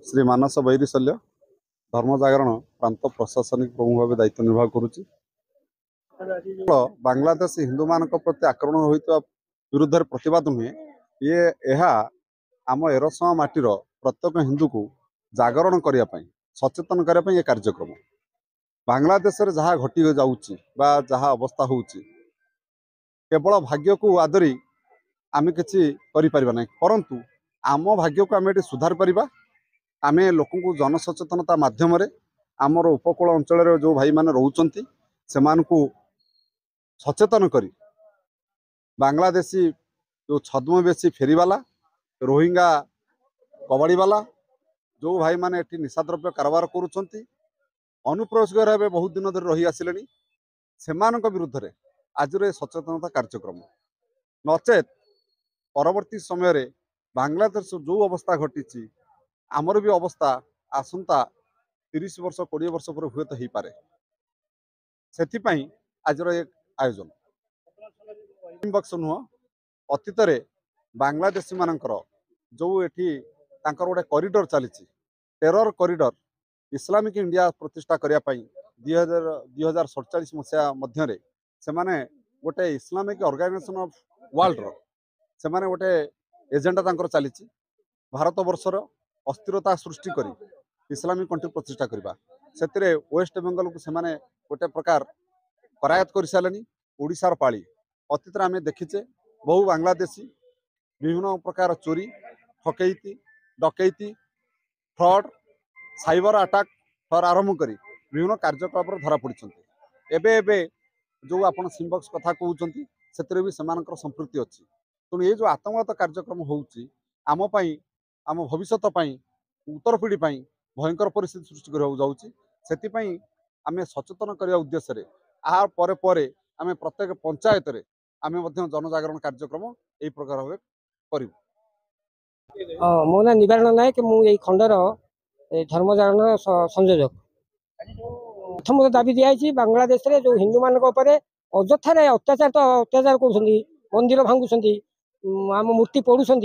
श्री मानस बैरीशल्य धर्म जागरण प्रांत प्रशासनिक प्रमुख भाव दायित्व निर्वाह करुच्ची। बांग्लादेश हिंदू मान प्रति आक्रमण होता विरुद्ध प्रतिवाद नुहे ये आम एरसमा माटीर प्रत्येक हिंदू को जागरण करने सचेतन करने ये कार्यक्रम बांग्लादेश जहाँ घटी जाऊँगी जहाँ अवस्था होची केवल भाग्य को आदरी आम कि ना परंतु आम भाग्य को आम सुधार पारिबा। आमे लोक जनसचेतनता माध्यम आमर उपकूल अंचल जो भाई माने रोचंती से सचेतन करी बांग्लादेशी जो छद्मवेशी फेरीवाला रोहिंगा कबाड़ी वाला जो भाई माने एटी निशाद्रव्य कारबार करुछंती अनुप्रवेश भाव बहुत दिन धरी रही आसिले से विरुद्ध में आज सचेतनता कार्यक्रम नचेत परवर्ती समय बांग्लादेश जो अवस्था घटी आमर भी अवस्था आसंता 30 वर्ष 20 वर्ष पर हुए तो हो पारे से आज एक आयोजन बक्स नुह अतीत बांग्लादेशी मानकर जो एठी गोटे कॉरिडोर चली टेरर कॉरिडोर इस्लामिक इंडिया प्रतिष्ठा करने 2047 मसीहा मध्य से गोटे इस्लामिक ऑर्गेनाइजेशन ऑफ वर्ल्ड से गोटे एजेंडा चली भारत वर्षर अस्थिरता सृष्टि करी इस्लामिक कंट्री प्रतिष्ठा करवा से वेस्ट बेंगल को से गोटे प्रकार करायत कर सारे ओडिशार पाली अतीत आम देखीचे बहु बांग्लादेशी विभिन्न प्रकार चोरी ठकैती डकैती फ्रॉड साइबर अटैक ठर आरंभ कर विभिन्न कार्यकलाप धरा पड़ी एबे जो आप सिम्बक्स कथा कहते से भी संपृक्ति अच्छी तेणु ये जो आतंकवाद कार्यक्रम होम भविष्य उत्तर पीढ़ी भयंकर परिस्थिति सृष्टि करने आम सचेतन करने उद्देश्य आम प्रत्येक पंचायत आम जनजागरण कार्यक्रम यही प्रकार भाव करूँ। मो ना निवारण नायक मुझे खंडर धर्म जागरण संयोजक प्रथम दाबी दिखाई बांग्लादेश रे जो हिंदू मान अଯଥାରେ अत्याचार तो अत्याचार कर मंदिर भांगुंट आम मूर्ति पोड़ुंट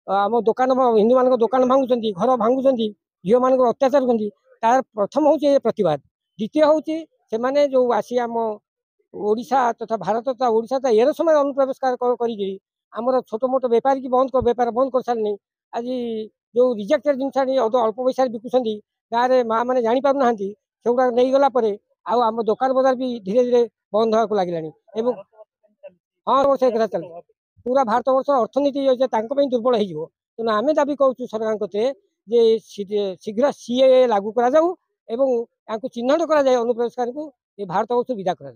आम दुकान हिंदू मान दुकान भांगुंट घर भांगुंट झील मान अत्याचार करती तार प्रथम हूँ प्रतिवाद द्वितीय हूँ से जो आसी आम ओडिशा तथा भारत तथा ओडिशा तथा एर समय अनुप्रवेश करमर छोट मोट बेपारी की बेपार बंद कर सारे आज जो रिजेक्टेड जिन अल्प पैसा बिकुंट गाँव में माँ मैंने जापार ना से गुड़ा नहीं गला आम दुकान बजार भी धीरे धीरे बंद होगा लगे हाँ से कथा चल पूरा भारत वर्ष अर्थनीति दुर्बल हो तेना आम दाबी करूँ सरकार कते शीघ्र सीए लागू करा चिन्हट कर अनुप्रवेशकारी को भारत वर्ष विदा करा।